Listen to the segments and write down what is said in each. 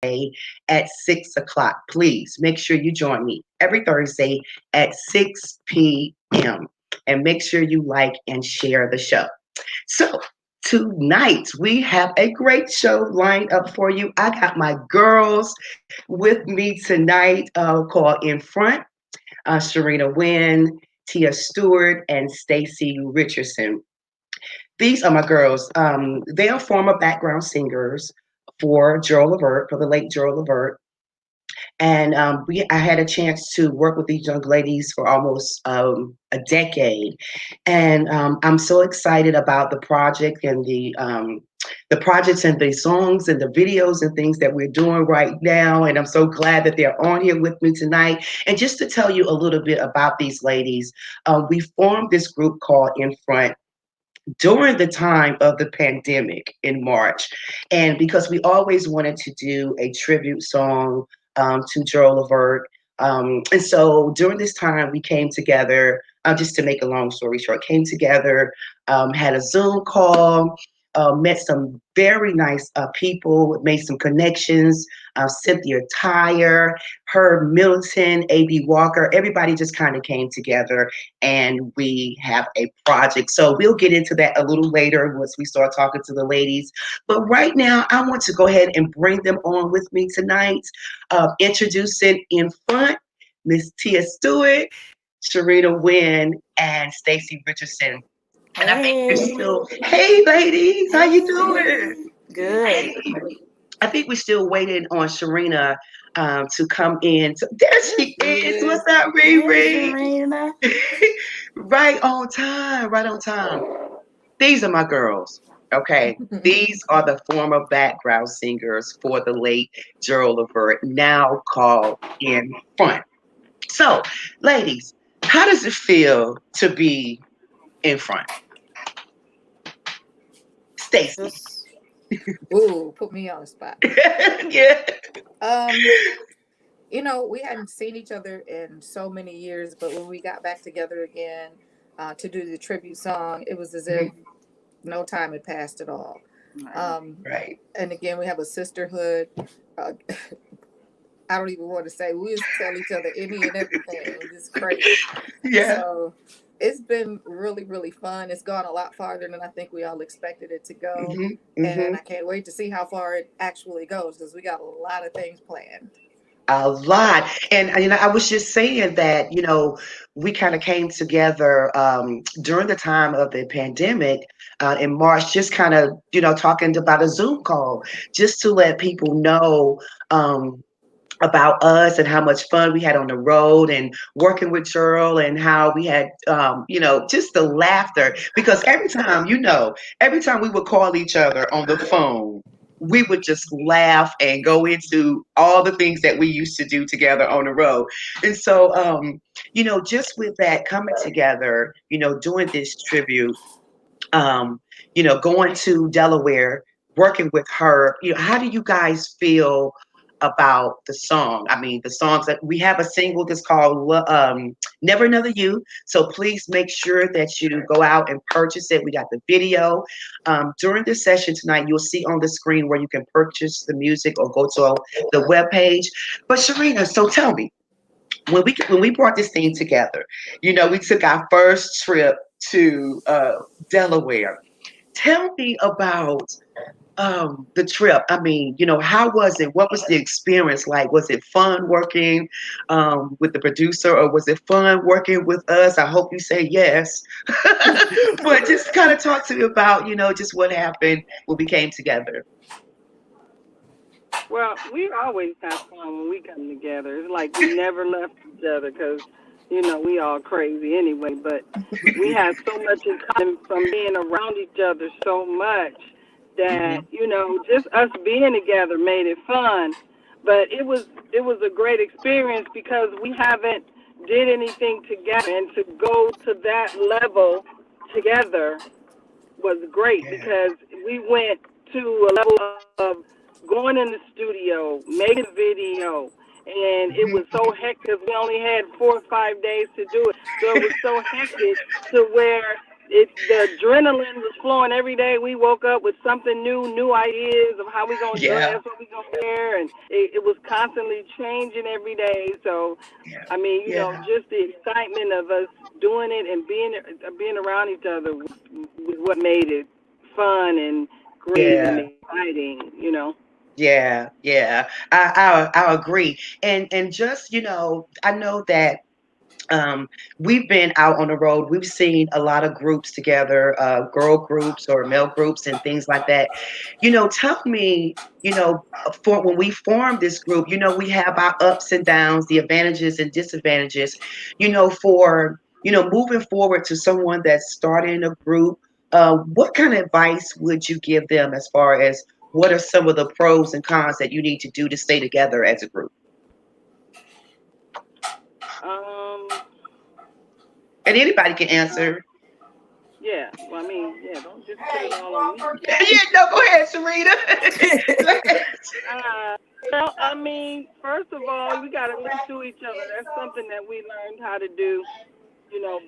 at 6 o'clock. Please make sure you join me every Thursday at 6 p.m. And make sure you like and share the show. So, tonight we have a great show lined up for you. I got my girls with me tonight called In Front, Sharina Wynn, Tia Stewart, and Stacy Richardson. These are my girls. They are former background singers for Gerald Levert, for the late Gerald Levert. And I had a chance to work with these young ladies for almost a decade, and I'm so excited about the project and the projects and the songs and the videos and things that we're doing right now. And I'm so glad that they're on here with me tonight. And just to tell you a little bit about these ladies, we formed this group called In Front during the time of the pandemic in March. And because we always wanted to do a tribute song to Gerald Levert. And so during this time, we came together, just to make a long story short, came together, had a Zoom call, met some very nice people, made some connections. Cynthia Tyre, Herb Middleton, A.B. Walker, everybody just kind of came together and we have a project. So we'll get into that a little later once we start talking to the ladies. But right now, I want to go ahead and bring them on with me tonight. Introducing In Front, Miss Tia Stewart, Sharina Wynn, and Stacy Richardson. And I think we're Hey. still, hey ladies, how you Hey. doing? Good. Hey, I think we're still waiting on Sharina to come in. So there There she she is. is. What's up, Hey, Riri? Serena. Right on time, right on time. These are my girls. Okay. These are the former background singers for the late Gerald Levert, now called In Front. So, ladies, how does it feel to be in front? Stacy. Just ooh, put me on the spot. Yeah. Um, we hadn't seen each other in so many years, but when we got back together again to do the tribute song, it was as if no time had passed at all. Right. Um, Right. and again, we have a sisterhood. Uh, I don't even want to say we just tell each other any and everything. It's crazy. Yeah. So it's been really, really fun. It's gone a lot farther than I think we all expected it to go. Hmm. Hmm. And I can't wait to see how far it actually goes because we got a lot of things planned. A lot. And I was just saying that, we kind of came together during the time of the pandemic in March, just kind of, talking about a Zoom call, just to let people know about us and how much fun we had on the road and working with Cheryl and how we had, just the laughter. Because every time we would call each other on the phone, we would just laugh and go into all the things that we used to do together on the road. And so, just with that coming together, doing this tribute, um, going to Delaware, working with her, how do you guys feel about the song? I mean, the songs that we have a single that's called Never Another You. So please make sure that you go out and purchase it. We got the video. During this session tonight, you'll see on the screen where you can purchase the music or go to the webpage. But Sharina, so tell me, when we brought this thing together, we took our first trip to Delaware. Tell me about the trip. I mean, how was it? What was the experience like? Was it fun working with the producer, or was it fun working with us? I hope you say yes. But just kind of talk to me about, just what happened when we came together. Well, we always have fun when we come together. It's like we never left each other because, we all crazy anyway. But we have so much in common from being around each other so much that, Hmm. just us being together made it fun. But it was a great experience because we haven't did anything together, and to go to that level together was great Yeah. because we went to a level of going in the studio, making a video, and it was so hectic because we only had 4 or 5 days to do it. So it was so hectic to where the adrenaline was flowing every day. We woke up with something new, new ideas of how we gonna Yeah, dress, what we gonna wear, and it was constantly changing every day. So, yeah, I mean, yeah, just the excitement of us doing it and being around each other was what made it fun and great and yeah. exciting. Yeah, yeah, I agree, and just I know that um, we've been out on the road. We've seen a lot of groups together, girl groups or male groups and things like that. Tell me, for when we form this group, we have our ups and downs, the advantages and disadvantages. For moving forward to someone that's starting a group, what kind of advice would you give them as far as what are some of the pros and cons that you need to do to stay together as a group? Um, And anybody can answer. yeah. Well, I mean, yeah. Don't just put it all on me. Yeah, no, go ahead, Sharita. Go ahead. Uh, well, I mean, first of all, we got to listen to each other. That's something that we learned how to do.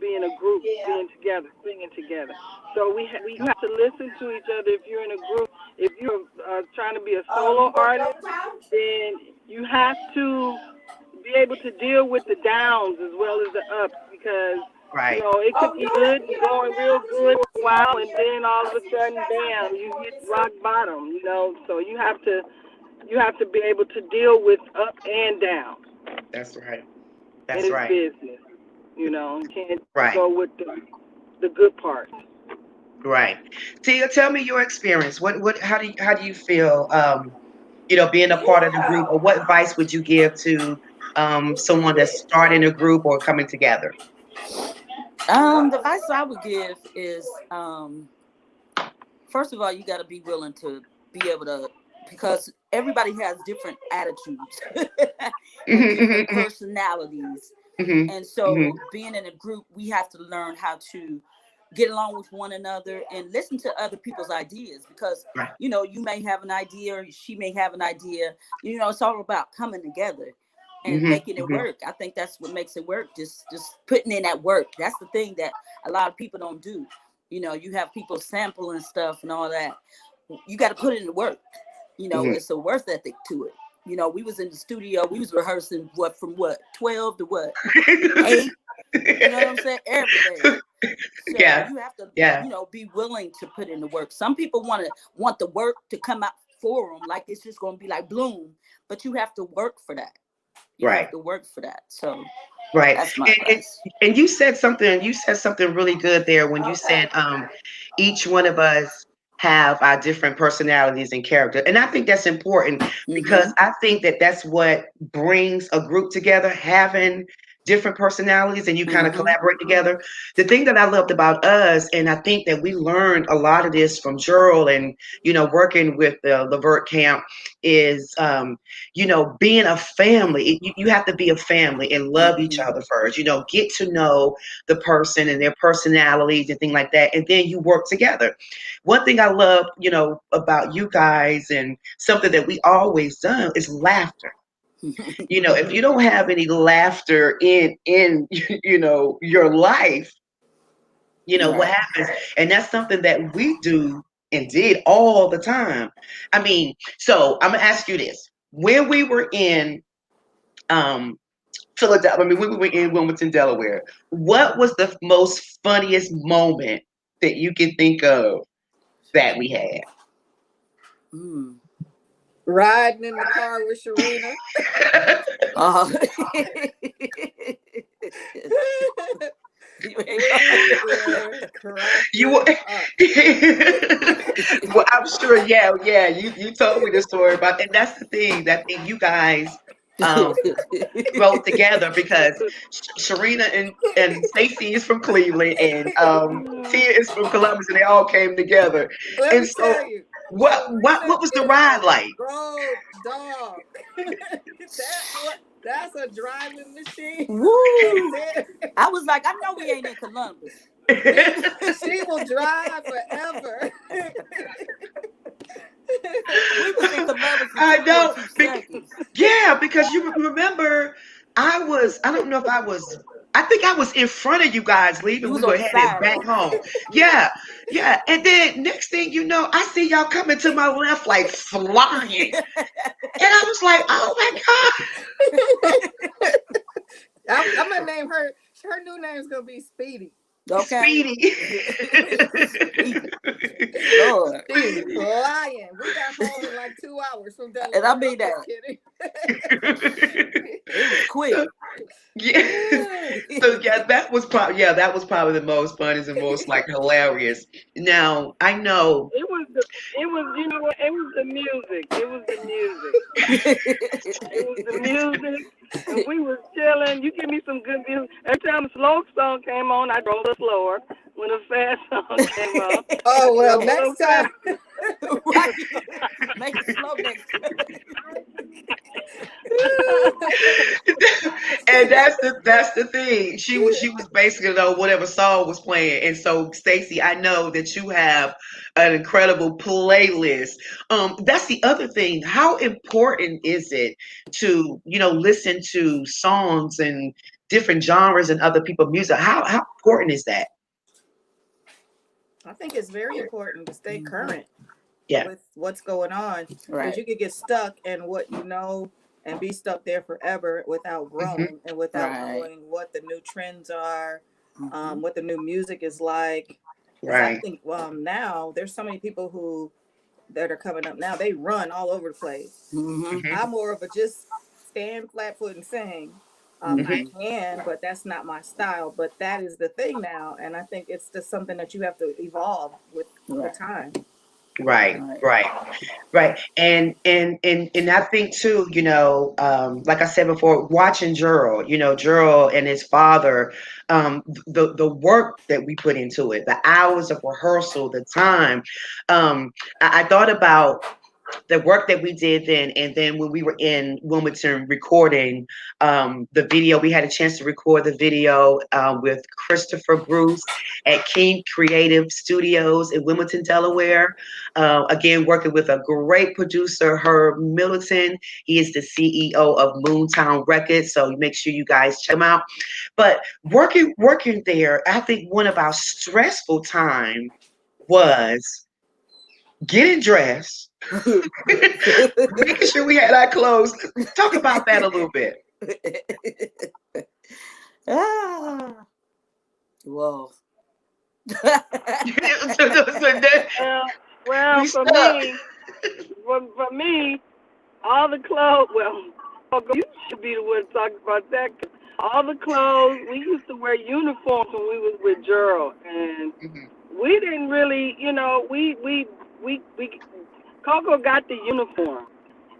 Being a group, being together, singing together. So you have to listen to each other if you're in a group. If you're trying to be a solo artist, then you have to be able to deal with the downs as well as the ups because Right. it could be good, you're going real good for a while, and then all of a sudden, bam, you hit rock bottom. So you have to be able to deal with up and down That's right. in That's this right. business. You can't Right. go with the good parts. Right. Tia, tell me your experience. How do you feel being a part of the group, or what advice would you give to someone that's starting a group or coming together? The advice I would give is, first of all, you got to be willing to be able to, because everybody has different attitudes and different Hmm. personalities. Hmm. And Hmm. so being in a group, we have to learn how to get along with one another and listen to other people's ideas because, Right. you may have an idea or she may have an idea. It's all about coming together and Hmm. making it Hmm. work. I think that's what makes it work. Just putting in that work. That's the thing that a lot of people don't do. You have people sampling stuff and all that. You got to put in the work. Hmm. It's a worth ethic to it. We was in the studio. We was rehearsing from 12 to 8. You know what I'm saying? Every day. So Yeah. you have to, Yeah. be willing to put in the work. Some people want the work to come out for them, like it's just going to be like bloom, but you have to work for that. You have Right. to work for that. So Right. that's my And advice. and you said something really good there when you said each one of us have our different personalities and character. And I think that's important because Mm-hmm. I think that that's what brings a group together, having different personalities and you kind of Mm-hmm. collaborate together. The thing that I loved about us, and I think that we learned a lot of this from Gerald and, working with the Levert camp is, being a family. You have to be a family and love each Mm-hmm. other first. Get to know the person and their personalities and things like that, and then you work together. One thing I love, about you guys and something that we always done is laughter. If you don't have any laughter in your life, what Right. happens? And that's something that we do and did all the time. I mean, so I'm gonna ask you this. When we were in um Philadelphia, I mean, when we were in Wilmington, Delaware, what was the most funniest moment that you can think of that we had? Mm. Riding in the car with Sharina. Uh, We were You cracking were, up. well, I'm sure, yeah, yeah. You told me the story about, and that's the thing. That thing you guys um wrote together because Sharina and Stacey is from Cleveland and Tia is from Columbus, and they all came together. Let And me so, tell you, what Sharina was the is ride a like? road dog. That's a driving machine right Woo! there. I was like, I know we ain't in Columbus. She will drive forever. We was in Columbus in I know, 2.2 seconds. yeah, because you remember, I don't know if I was I think I was in front of you guys You leaving. We was on were the headed side back road. home. Yeah, yeah. And then next thing you know, I see y'all coming to my left like flying. And I was like, oh my I'm gonna name her. Her new name's gonna be Speedy. God. Okay. Speedy. Lord. Speedy flying. We got home in like 2 hours from Delaware. And I mean I'm that. just kidding. It was quick. Yeah. So yeah, that was probably the most funniest and most like hilarious. Now I know. It was you know what? It was the music. It was the music. It was the music. And we was chilling. You give me some good music. Every time a slow song came on, I drove a little slower. When a fast song came on, Oh I well, drove a little next time. faster. Right. Make it slow next time. And that's the thing. She was basically whatever song was playing. And so Stacey, I know that you have an incredible playlist. That's the other thing. How important is it to, listen to songs and different genres and other people's music? How important is that? I think it's very important to stay current Yeah. with what's going on, because Right. you could get stuck in what you know and be stuck there forever without growing and without Right. knowing what the new trends are, Mhm. what the new music is like. Because I Right. think now there's so many people that are coming up now. They run all over the place. Mhm. Mhm. I'm more of a just stand flat foot and sing. I Mhm. can, but that's not my style. But that is the thing now, and I think it's just something that you have to evolve with the Right. time. Right, Right. right, right. And I think too, like I said before, watching Gerald and his father, the work that we put into it, the hours of rehearsal, the time. I thought about the work that we did then, and then when we were in Wilmington recording the video, we had a chance to record the video with Christopher Bruce at King Creative Studios in Wilmington, Delaware. Again, working with a great producer, Herb Middleton. He is the CEO of Moontown Records, so make sure you guys check him out. But working there, I think one of our stressful time was getting dressed, making sure we had our clothes. Talk about that a little bit. Ah. Whoa. Well, We for stuck. me, for me, all the clothes. Well, Coco, you should be the one to talk about that. 'Cause all the clothes we used to wear uniforms when we was with Gerald, and Mhm, we didn't really, we Coco got the uniform,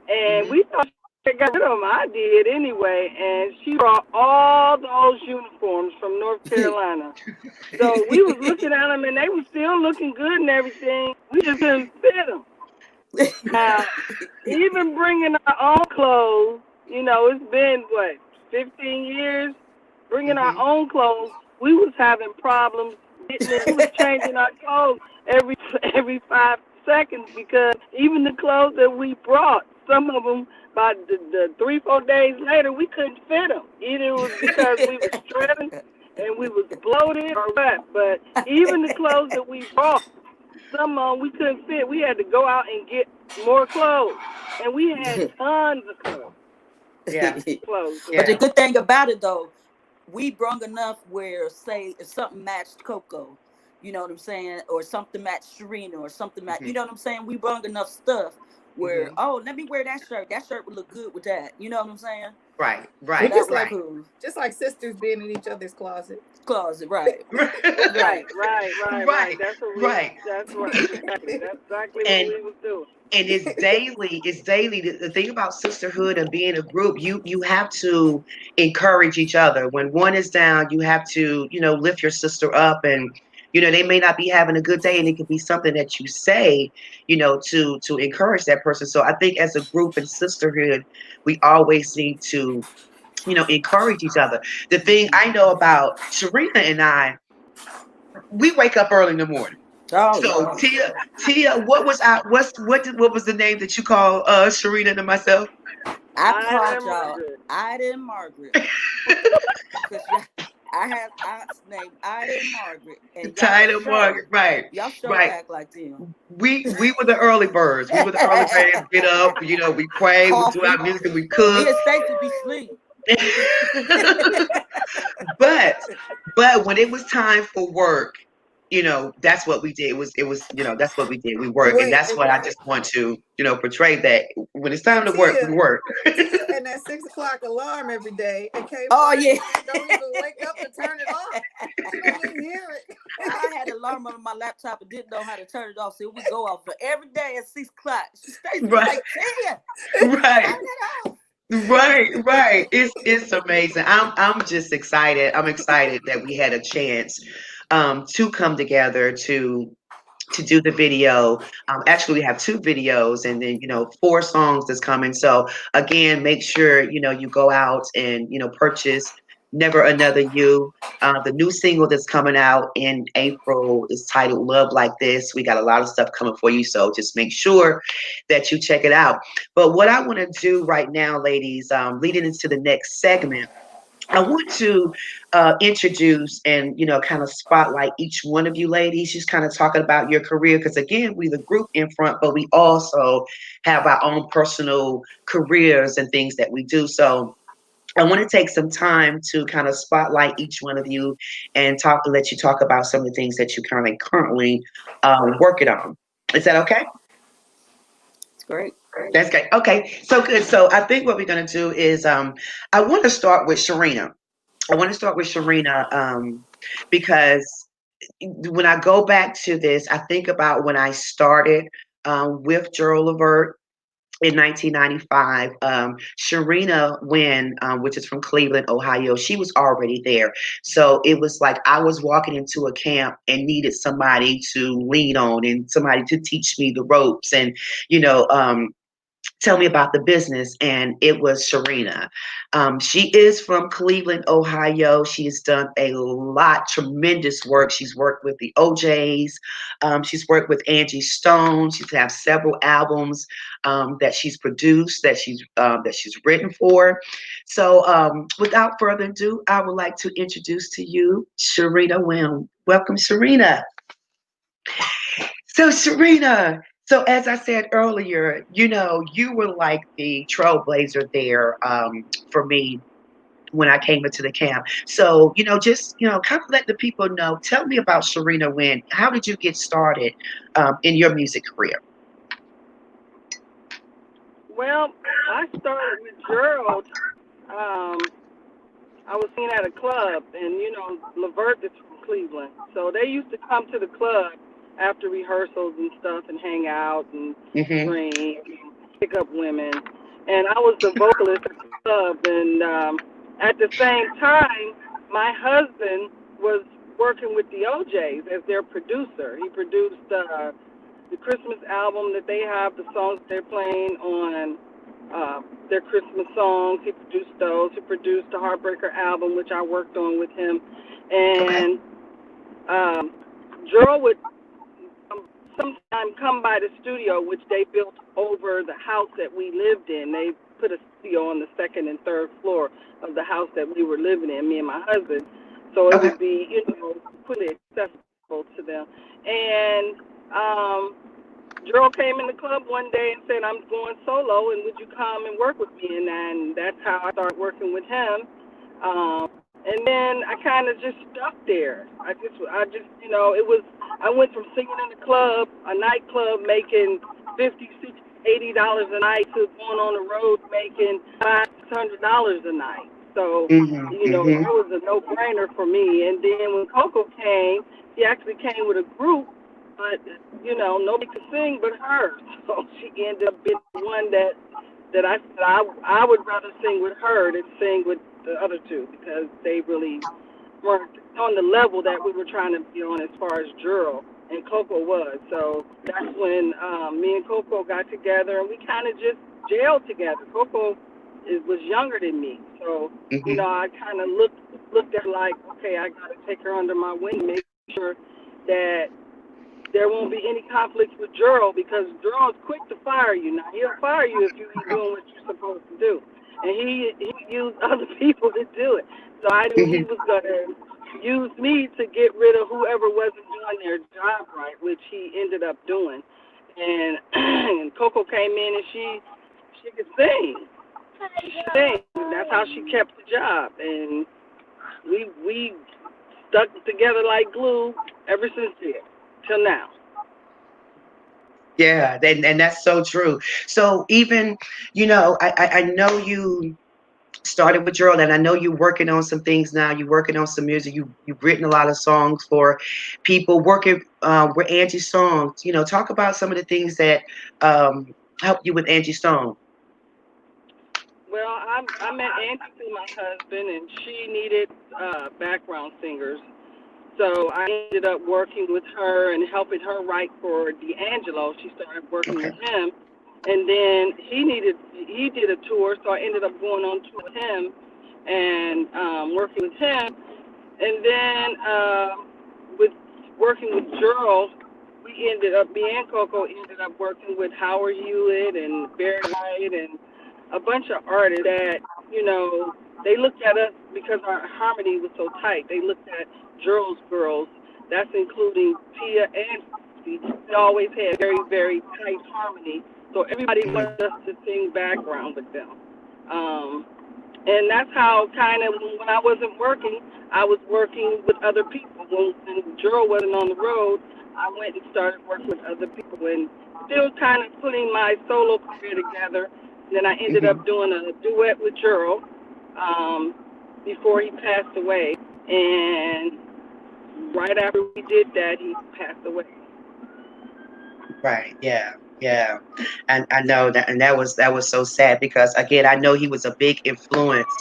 and mhm. we thought she got rid of them. I did anyway, and she brought all those uniforms from North Carolina. So we was looking at them, and they were still looking good and everything. We just couldn't fit them. Now, even bringing our own clothes, it's been what 15 years. Bringing our Mhm. own clothes, we was having problems getting it. We was changing our clothes every every 5 seconds because even the clothes that we brought, some of them by the 3 4 days later, we couldn't fit them. Either it was because we was stressing and we was bloated or what. But even the clothes that we brought, some of them we couldn't fit. We had to go out and get more clothes, and we had tons of clothes. Yeah, Clothes. But the yeah. good thing about it though, we brung enough where say if something matched Coco, you know what I'm saying, or something matched Serena, or something matched, you Mhm, know what I'm saying. We brung enough stuff where mhm. oh let me wear that shirt. That shirt would look good with that. You know what I'm saying. Right, So We right, that just was like right. cool. just like sisters being in each other's closet. Closet, right, Right, right. right, right, right. Right, That's what we. right. That's right. Exactly. That's exactly what And we was doing. and it's daily. It's daily. The thing about sisterhood and being a group, you have to encourage each other. When one is down, you have to lift your sister up, and they may not be having a good day, and it could be something that you say, to encourage that person. So I think as a group and sisterhood, we always need to encourage each other. The thing Mhm. I know about Sharina and I, we wake up early in the morning. Oh So Lord. Tia, what was the name that you call Sharina and myself? I I called am y'all Margaret. Ida and Margaret. Cause I had aunts named Ida and Margaret, and Tyler Morgan, right, y'all show right. act like them. We were the early birds. We were the early birds. Get up, we pray, we do Coffee. our music, we Me cook. and Stacy be sleep. but when it was time for work, that's what we did. It was that's what we did. We work, and Wait, that's what I just want to portray, that when it's time and to work, we work. Tia, and that 6 o'clock alarm every day, and Kay Oh yeah. don't even wake up to turn it off. She don't even hear it. I had an alarm on my laptop and didn't know how to turn it off, so it would go off. But every day at 6 o'clock, Stacy was Right, like, "Tia, right. turn it off." Right. It's amazing. I'm just excited. I'm excited that we had a chance to come together to do the video. Actually, we have 2 videos, and then 4 songs that's coming. So again, make sure you go out and purchase "Never Another You." The new single that's coming out in April is titled "Love Like This." We got a lot of stuff coming for you, so just make sure that you check it out. But what I want to do right now, ladies, leading into the next segment, I want to introduce and kind of spotlight each one of you ladies, just kind of talking about your career, because again, we the group in front, but we also have our own personal careers and things that we do. So I want to take some time to kind of spotlight each one of you and let you talk about some of the things that you kind of currently working on. Is that okay? It's great. That's great. Okay, so good. So I think what we're going to do is I want to start with Sharina. Because when I go back to this, I think about when I started with Gerald Levert in 1995. Sharina Wynn, which is from Cleveland, Ohio, she was already there. So it was like I was walking into a camp and needed somebody to lean on and somebody to teach me the ropes and, you know, tell me about the business, and it was Sharina. She is from Cleveland, Ohio. She has done a lot, tremendous work. She's worked with the OJs. She's worked with Angie Stone. She's had several albums that she's produced, that she's written for. So, without further ado, I would like to introduce to you Sharina Wynn. Welcome, Sharina. So, Serena, so as I said earlier, you were like the trailblazer there for me when I came into the camp. So, just, kind of let the people know. Tell me about Serena Wynn. How did you get started in your music career? Well, I started with Gerald. I was seen at a club, and Levert is from Cleveland, so they used to come to the club after rehearsals and stuff and hang out and Hmm. drink and pick up women. And I was the vocalist at the club, and at the same time, my husband was working with the OJs as their producer. He produced the Christmas album that they have, the songs they're playing on their Christmas songs. He produced those. He produced the Heartbreaker album, which I worked on with him. Okay. And um, Joel would sometime come by the studio, which they built over the house that we lived in. They put a studio on the second and third floor of the house that we were living in, me and my husband. So it Okay. would be, quickly accessible to them. And Gerald came in the club one day and said, "I'm going solo, and would you come and work with me?" And that's how I started working with him. And then I kind of just stuck there. It was. I went from singing in the club, a nightclub, making 50, 60, $80 a night, to going on the road making $500 a night. So, Hmm. Hmm. that was a no-brainer for me. And then when Coco came, she actually came with a group, but nobody could sing but her. So she ended up being the one that I said I would rather sing with her than sing with the other two, because they really weren't on the level that we were trying to be on as far as Juro and Coco was. So that's when me and Coco got together, and we kind of just jailed together. Coco was younger than me, so Hmm. I kind of looked at her like, okay, I got to take her under my wing, make sure that there won't be any conflicts with Juro, because Juro's quick to fire you. Now, he'll fire you if you ain't doing what you're supposed to do. and he used other people to do it. So I knew he Mhm. was gonna use me to get rid of whoever wasn't doing their job right, which he ended up doing. And and Coco came in and she could sing. She could sing. That's how she kept the job, and we stuck together like glue ever since then till now. Yeah, and that's so true. So even, I know you started with Gerald, and I know you're working on some things now. You're working on some music. You've written a lot of songs for people. Working with Angie's songs. Talk about some of the things that um, helped you with Angie's song. Well, I met Angie through my husband, and she needed background singers. So I ended up working with her and helping her write for D'Angelo. She started working Okay. with him, and then he did a tour, so I ended up going on tour with him and working with him. And then with working with Gerald, we ended up, me and Coco ended up working with Howard Hewitt and Barry White and a bunch of artists that, they looked at us because our harmony was so tight. They looked at Gerald's girls, that's including Tia and Steve. We always had very, very tight harmony. So everybody Mhm. wanted us to sing background with them. Um, and that's how kind of when I wasn't working, I was working with other people. When Gerald wasn't on the road, I went and started working with other people and still kind of putting my solo career together. And then I ended up Mhm. doing a duet with Gerald um, before he passed away. And right after we did that, he passed away. Right. Yeah. Yeah. And I know that, and that was so sad because again, I know he was a big influence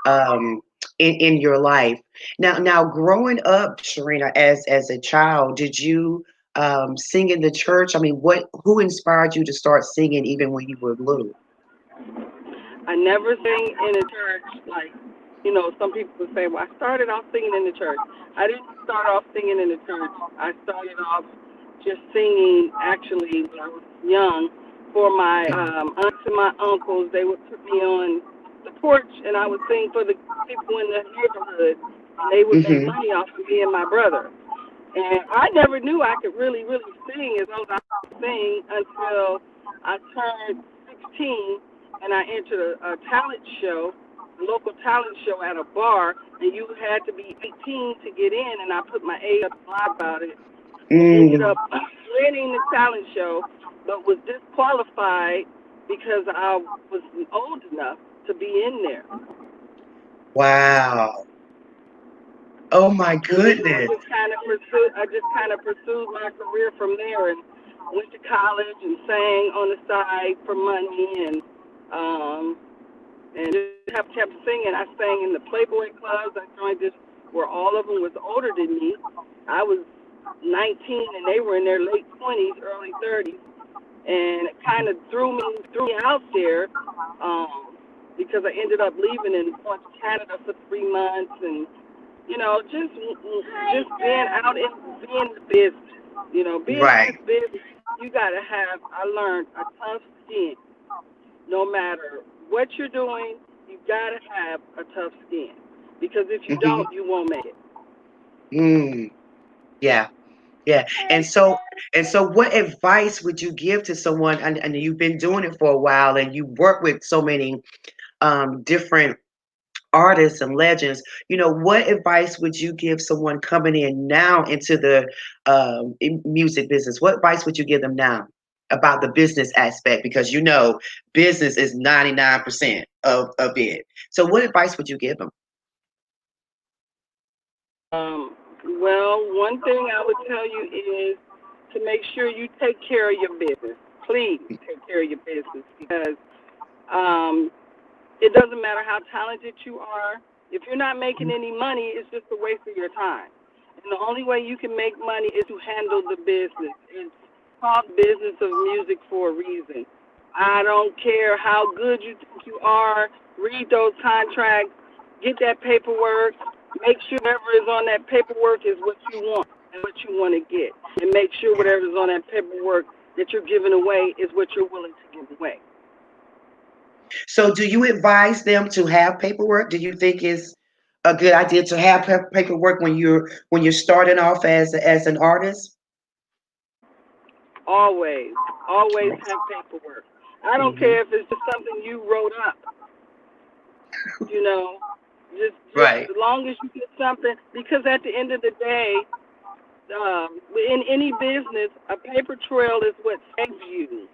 um in your life. Now growing up, Sharina, as a child, did you sing in the church? I mean, who inspired you to start singing even when you were little? I never sang in a church like, some people would say, well, I started off singing in the church. I didn't start off singing in the church. I started off just singing actually when I was young for my Mhm. aunts and my uncles. They would put me on the porch and I would sing for the people in the neighborhood and they would make Mhm. money off of me and my brother. And I never knew I could really, really sing as well as I could sing until I turned 16 and I entered a talent show, a local talent show at a bar, and you had to be 18 to get in. And I put my age up and lied about it and ended Mm. up winning the talent show, but was disqualified because I was old enough to be in there. Wow. Oh my And then I goodness. just kind of pursued. I just kind of pursued my career from there, and went to college and sang on the side for money, um, and just kept singing. I sang in the Playboy clubs. I joined this where all of them was older than me. I was 19, and they were in their late 20s, early 30s, and it kind of threw me out there because I ended up leaving and going to Canada for 3 months and just being out in being the business. Being in Right. this business, you gotta have. I learned a tough skin. No matter what you're doing, you gotta have a tough skin because if you Mhm. don't, you won't make it. Mm. Yeah. Yeah. And so what advice would you give to someone, and you've been doing it for a while and you work with so many different artists and legends, what advice would you give someone coming in now into the music business? What advice would you give them now about the business aspect? Because business is 99% of it. So what advice would you give them? Um, well, one thing I would tell you is to make sure you take care of your business. Please take care of your business because um, it doesn't matter how talented you are. If you're not making any money, it's just a waste of your time. And the only way you can make money is to handle the business. It's called business of music for a reason. I don't care how good you think you are. Read those contracts. Get that paperwork. Make sure whatever is on that paperwork is what you want and what you want to get. And make sure Yeah. whatever is on that paperwork that you're giving away is what you're willing to give away. So, do you advise them to have paperwork? Do you think it's a good idea to have paperwork when you're starting off as an artist? Always, always have paperwork. I don't Hmm. care if it's just something you wrote up, you know, just Right. as long as you get something, because at the end of the day, in any business, a paper trail is what saves you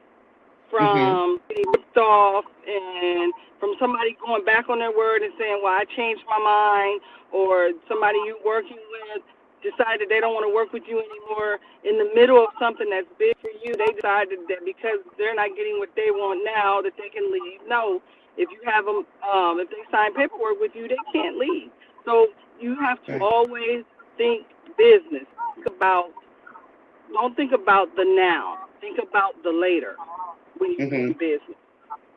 Hmm. from getting ripped off and from somebody going back on their word and saying, well, I changed my mind, or somebody you working with decided they don't want to work with you anymore in the middle of something that's big for you. They decided that because they're not getting what they want now that they can leave. No, if you have them, if they sign paperwork with you, they can't leave. So you have to Right. always think business. Think about, don't think about the now. Think about the later when you're Hmm. doing business,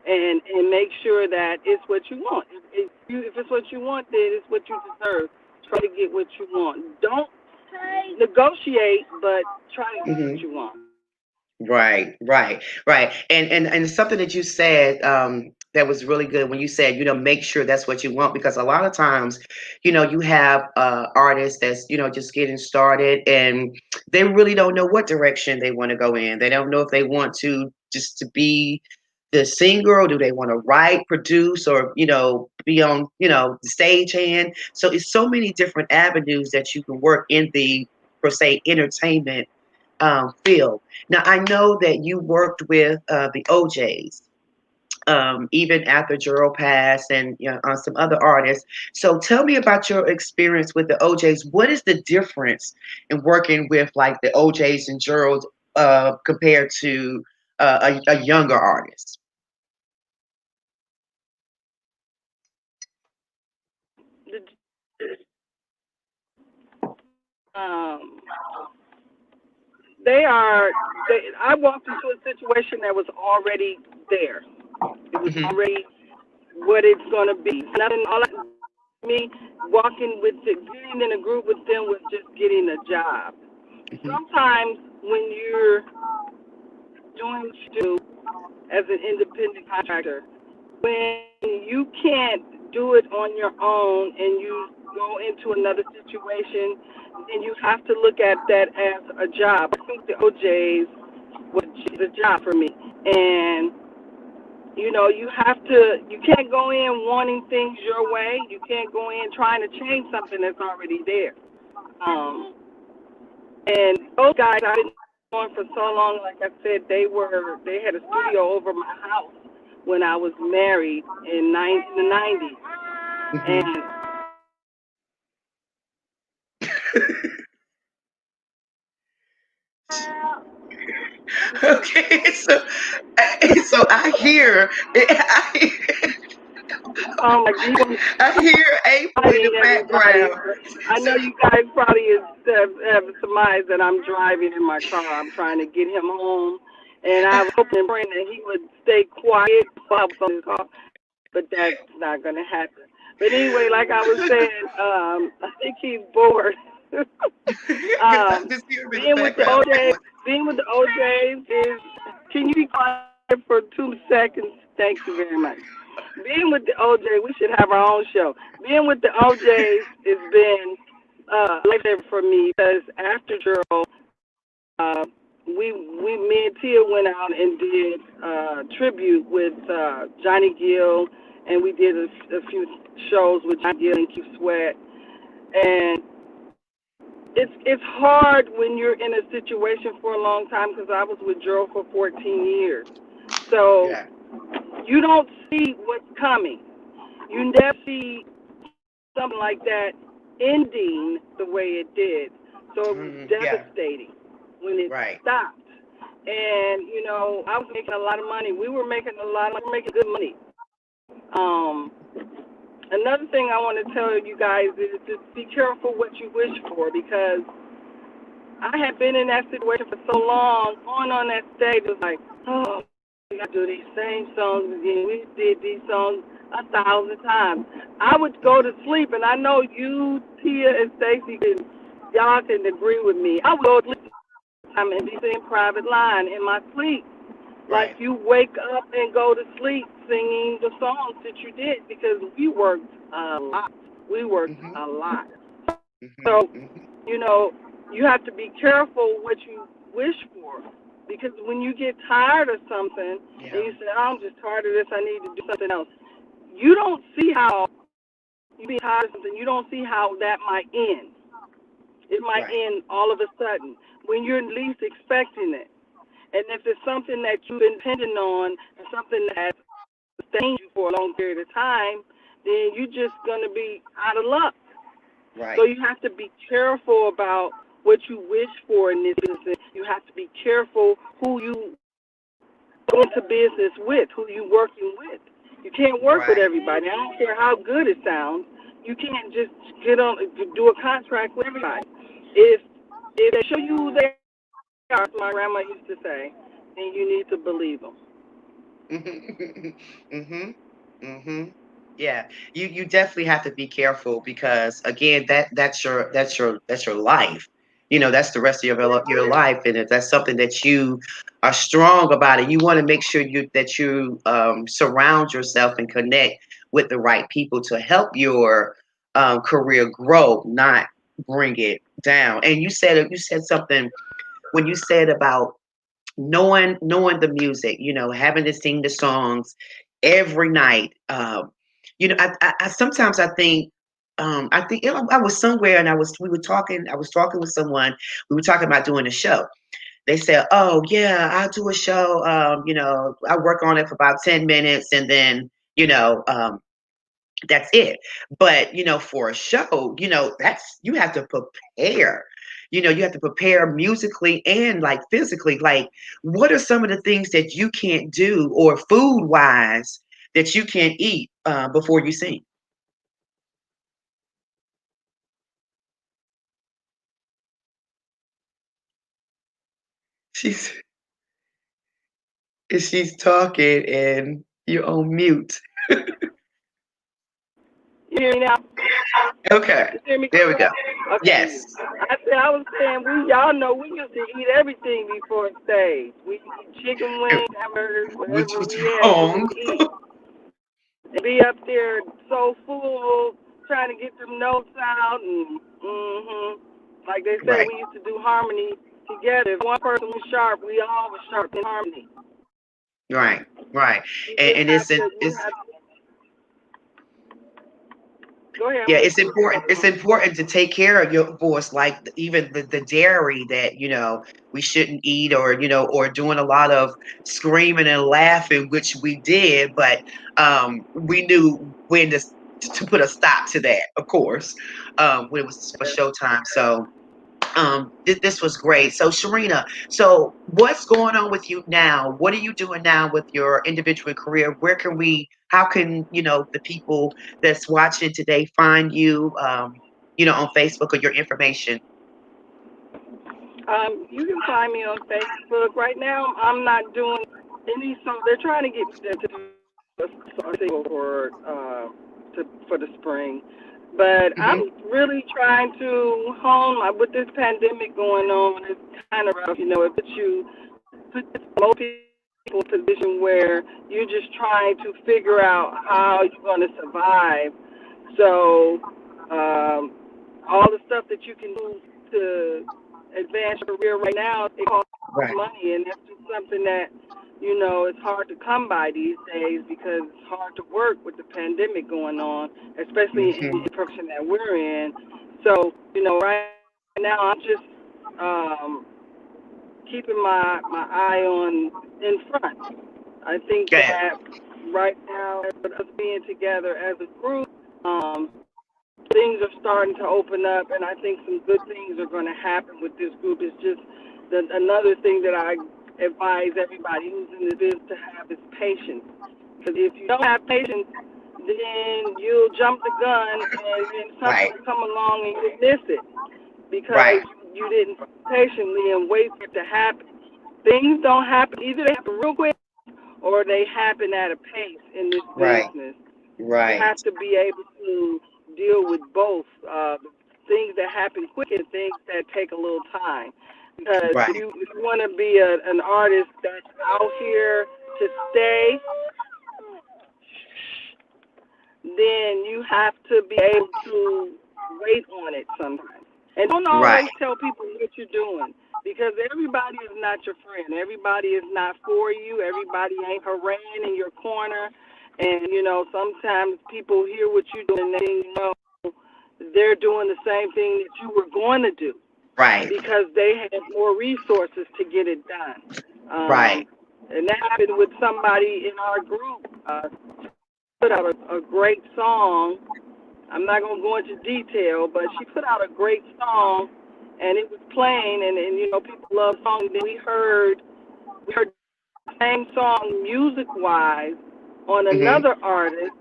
and make sure that it's what you want. If it's what you want, then it's what you deserve. Try to get what you want. Don't negotiate, but try to get what Hmm. you want. Right, right, right. And something that you said that was really good when you said, make sure that's what you want, because a lot of times, you have artists that's, just getting started, and they really don't know what direction they want to go in. They don't know if they want to just to be the singer, or do they want to write, produce, or be on, the stage hand. So it's so many different avenues that you can work in the, per se, entertainment field. Now, I know that you worked with the OJs, even after Gerald passed, and on some other artists. So tell me about your experience with the OJs. What is the difference in working with like the OJs and Gerald compared to a younger artist? Um, they are. I walked into a situation that was already there. It was Hmm. already what it's gonna be. Nothing. Me walking with getting in a group with them was just getting a job. Hmm. Sometimes when you're doing what you do as an independent contractor, when you can't do it on your own and you go into another situation, then you have to look at that as a job. I think the OJs was a job for me. And you can't go in wanting things your way. You can't go in trying to change something that's already there. Um, and those guys I've been on for so long, like I said, they had a studio over my house when I was married in the 90s. Hmm. And Okay, so I hear oh my God, I hear April in the fighting everybody. background. I know So, you guys probably have surmised that I'm driving in my car. I'm trying to get him home, and I was hoping and praying that he would stay quiet while I was on his car, but that's not going to happen. But anyway, like I was saying, I think he's bored. because I just hear him in the Being with the background OJ, going. being with the OJs is. Can you be quiet for 2 seconds? Thank you very much. Being with the OJ, we should have our own show. Being with the OJs has been life for me because after Gerald, uh, me and Tia went out and did tribute with Johnny Gill, and we did a few shows with Johnny Gill and Keith Sweat, and it's hard when you're in a situation for a long time because I was with Gerald for 14 years, so Yeah. you don't see what's coming. You never see something like that ending the way it did. So it was Yeah. devastating when it Right. stopped. And I was making a lot of money. We were making good money. Um, Another thing I want to tell you guys is just be careful what you wish for because I had been in that situation for so long. Going on that stage was like, oh, we got to do these same songs again. We did these songs 1,000 times. I would go to sleep, and I know you, Tia, and Stacy, y'all can agree with me. I would go to sleep and be in private line in my sleep Like Right. you wake up and go to sleep singing the songs that you did because we worked a lot. We worked Mhm. a lot. Mhm. So, Mhm. you know, you have to be careful what you wish for. Because when you get tired of something and Yeah. you say, oh, I'm just tired of this, I need to do something else, you don't see how you be tired of something, you don't see how that might end. It might Right. end all of a sudden when you're least expecting it. And if it's something that you've been depending on and something that has sustained you for a long period of time, then you're just going to be out of luck. So Right. you have to be careful about what you wish for in this business. You have to be careful who you go into business with, who you working with. You can't work with Right. everybody. I don't care how good it sounds. You can't just get on do a contract with everybody. If they show you who they are, as my grandma used to say, then you need to believe them. Mhm. Mhm. Yeah. You definitely have to be careful because again, that's your life. That's the rest of your life, and if that's something that you are strong about, it, you want to make sure you surround yourself and connect with the right people to help your career grow, not bring it down. And you said something when you said about knowing the music, having to sing the songs every night. I sometimes I think I was somewhere and I was talking with someone. We were talking about doing a show. They said, "Oh yeah, I'll do a show. I work on it for about 10 minutes, and then that's it." But for a show, that's you have to prepare. You have to prepare musically and like physically. Like, what are some of the things that you can't do or food wise that you can't eat before you sing? She's she's talking and you're on mute. You hear me now? Okay, You hear me? there we go. Okay. Yes, I was saying y'all know we used to eat everything before stage. We eat chicken wings, hamburgers, which whatever was we had to wrong. eat. And be up there so full, trying to get them notes out, and like they say, Right, we used to do harmony together. If one person was sharp, we all was sharp in harmony. right, right. You And, just and have it's to, you it's have to go ahead. I'm Yeah, it's listening. important. It's important to take care of your voice, like even the dairy that we shouldn't eat, or doing a lot of screaming and laughing, which we did, but we knew when to put a stop to that, of course, when it was for showtime. So this was great. So Sharina, so what's going on with you now? What are you doing now with your individual career? How can the people that's watching today find you on Facebook or your information? You can find me on Facebook. Right now, I'm not doing any song. They're trying to get me to do a single for the spring, but Hmm. I'm really trying to hone with this pandemic going on. It's kind of rough, it puts most people in a position where you're just trying to figure out how you're going to survive. So, all the stuff that you can do to advance your career right now, it costs Right. money, and that's just something that it's hard to come by these days because it's hard to work with the pandemic going on, especially in Hmm. the profession that we're in. So, right now I'm just um, keeping my eye on in front. I think Good. that right now, with us being together as a group, things are starting to open up, and I think some good things are going to happen with this group. It's just another thing that I advise everybody who's in the business to have is patience. Because if you don't have patience, then you'll jump the gun, and then something Right. will come along and you miss it because Right. you didn't patiently and wait for it to happen. Things don't happen. Either they happen real quick or they happen at a pace in this Right. business. You Right. have to be able to deal with both things that happen quick and things that take a little time. Because Right. if you want to be an artist that's out here to stay, then you have to be able to wait on it sometimes. And don't Right. always tell people what you're doing because everybody is not your friend. Everybody is not for you. Everybody ain't haranguing in your corner. And, sometimes people hear what you're doing and then they're doing the same thing that you were going to do Right. because they had more resources to get it done. Right. And that happened with somebody in our group. Put out a great song. I'm not going to go into detail, but she put out a great song, and it was playing, and people love songs. And then we heard the same song music-wise on Hmm. another artist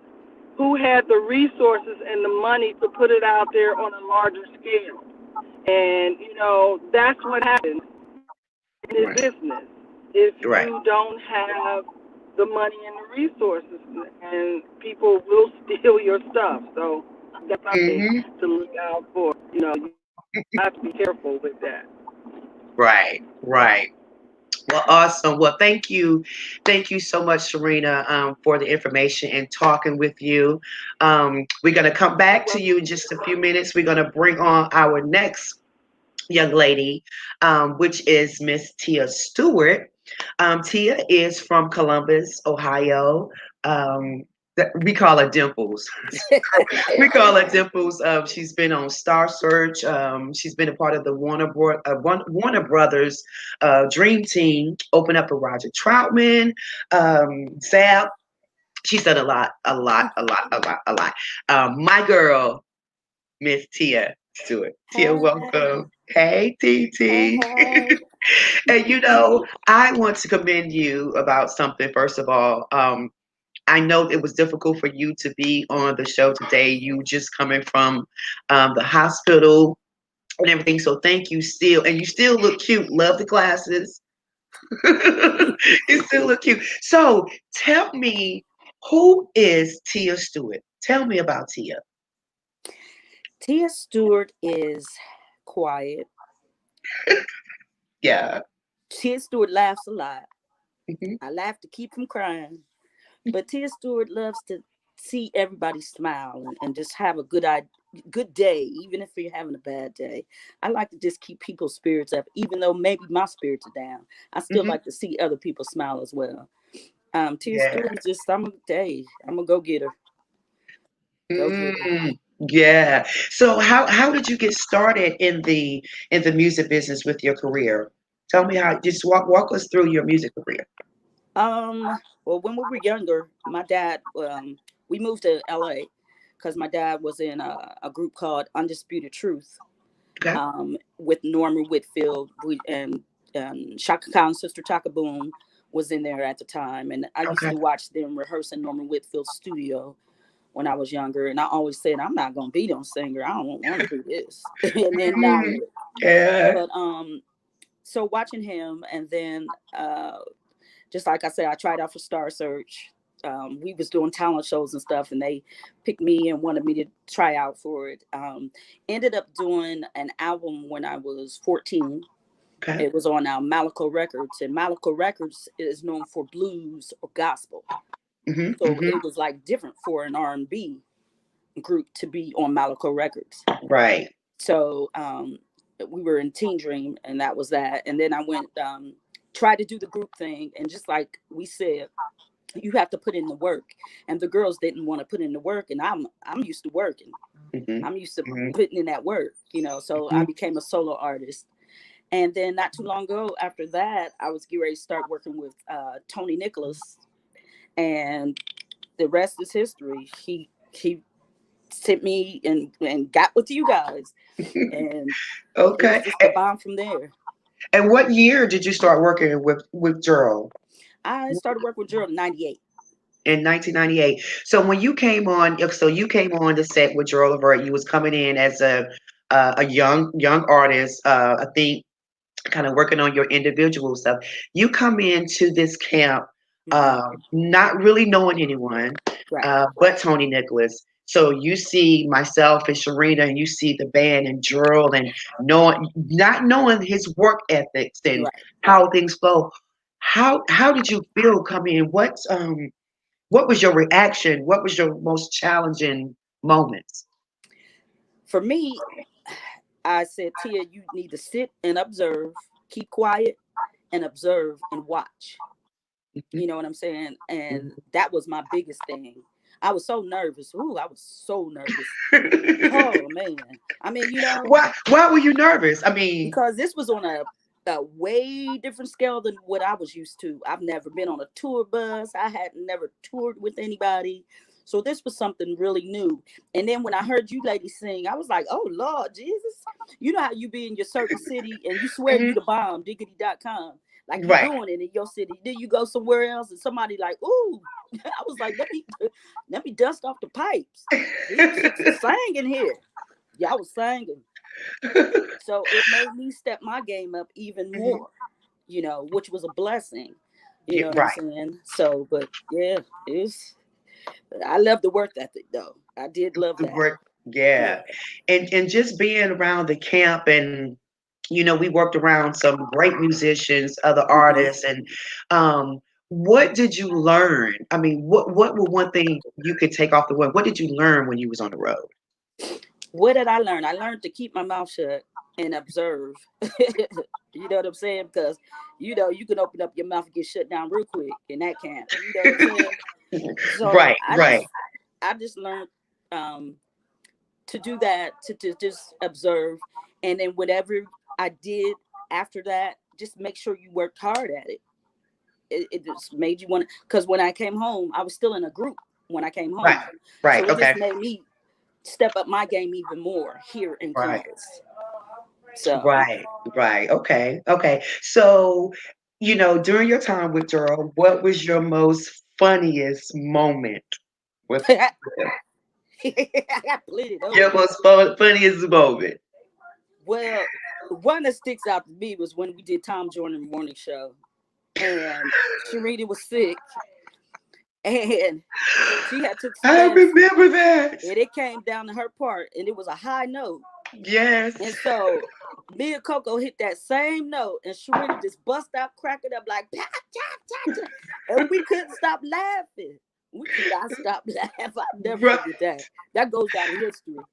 who had the resources and the money to put it out there on a larger scale. And that's what happens in this Right. business if Right. you don't have the money and the resources, and people will steal your stuff. So that's something Hmm. to look out for. You have to be careful with that. Right. Right. Well, awesome. Well, thank you so much, Serena, for the information and talking with you. We're gonna come back to you in just a few minutes. We're gonna bring on our next young lady, which is Miss Tia Stewart. Tia is from Columbus, Ohio. Um, we call her Dimples. We call her Dimples. She's been on Star Search. She's been a part of the Warner Brothers Dream Team. Open up for Roger Troutman, Zap. She's done a lot, a lot, a lot, a lot, a lot. My girl, Miss Tia Stewart. Tia, Hey, welcome. Hey, hey, TT. hey. And I want to commend you about something, first of all. I know it was difficult for you to be on the show today. You just coming from the hospital and everything. So thank you still. And you still look cute. Love the glasses. You still look cute. So tell me, who is Tia Stewart? Tell me about Tia. Tia Stewart is quiet. Yeah. Tia Stewart laughs a lot. Hmm. I laugh to keep from crying. But Tia Stewart loves to see everybody smile and just have a good day, even if you're having a bad day. I like to just keep people's spirits up, even though maybe my spirits are down. I still Hmm. like to see other people smile as well. Tia Yeah. Stewart is just I'm a go getter. Go getter. Mm, yeah. So how did you get started in the music business with your career? Tell me how. Just walk us through your music career. Well, when we were younger, my dad, we moved to LA because my dad was in a group called Undisputed Truth, Okay. with Norman Whitfield, and Shaka Khan's sister Chaka Boom was in there at the time, and I used Okay. to watch them rehearse in Norman Whitfield's studio when I was younger, and I always said, I'm not gonna be no singer. I don't want to do this. And then now Mm, look. yeah. But so watching him, and then just like I said, I tried out for Star Search. We was doing talent shows and stuff, and they picked me and wanted me to try out for it. Ended up doing an album when I was 14. Okay. It was on Malaco Records, and Malaco Records is known for blues or gospel. Hmm. So Hmm. it was like different for an R&B group to be on Malaco Records. Right. So we were in Teen Dream, and that was that. And then I went tried to do the group thing, and just like we said, you have to put in the work. And the girls didn't want to put in the work, and I'm used to working. Hmm. I'm used to Hmm. putting in that work, So I Hmm. became a solo artist. And then not too long ago after that, I was getting ready to start working with Tony Nicholas, and the rest is history. He sent me and got with you guys, and it was Okay. just the bomb from there. And what year did you start working with Gerald? I started working with Gerald in '98. In 1998. So when you came on, so you came on the set with Gerald Levert. You was coming in as a young artist. I think kind of working on your individual stuff. You come into this camp, Hmm. not really knowing anyone, Right. but Tony Nicholas. So you see myself and Sharina, and you see the band and Gerald, and not knowing his work ethics and Right. how things flow. How did you feel coming in? What was your reaction? What was your most challenging moments? For me, I said, Tia, you need to sit and observe, keep quiet and observe and watch. Mhm, You know what I'm saying? And mhm. that was my biggest thing. I was so nervous. Ooh, I was so nervous. Oh man. I mean, Why were you nervous? I mean, because this was on a way different scale than what I was used to. I've never been on a tour bus. I had never toured with anybody. So this was something really new. And then when I heard you ladies sing, I was like, oh Lord Jesus. You know how you be in your certain city and you swear you mhm, the bomb, diggity.com. Like you right. doing it in your city. Then you go somewhere else and somebody like, ooh. I was like, let me dust off the pipes. These chicks was singing here. Y'all was singing. So it made me step my game up even Mhm. more, which was a blessing. You Yeah, know what I'm right. saying? So, but yeah, I love the work ethic though. I did love The that. work, Yeah. yeah. And just being around the camp, and we worked around some great musicians, other hmm artists, and um what did you learn? I mean, what were one thing you could take off the road? What did you learn when you was on the road? What did I learn? I learned to keep my mouth shut and observe. You know what I'm saying? Because you can open up your mouth and get shut down real quick in that camp. You know what I'm saying? So Right, I right. just I just learned um to do that, to just observe, and then whatever I did after that, just make sure you worked hard at it. It just made you want, because when I came home I was still in a group when I came Right. home, Right. so it Okay. just made me step up my game even more here in Right. Columbus. So Right. Right. Okay. Okay. So, during your time with Gerald, what was your most funniest moment with I him? got plenty of those. Your most funniest moment. Well, one that sticks out to me was when we did Tom Jordan morning show and Sharita was sick and she had took some I medicine remember that. and it came down to her part and it was a high note. And Yes. so me and Coco hit that same note and Sharita just bust out cracking up like "Pa, cha, cha, cha," and we couldn't stop laughing. We could not stop laughing. I'll never Right. forget that. That goes down in history.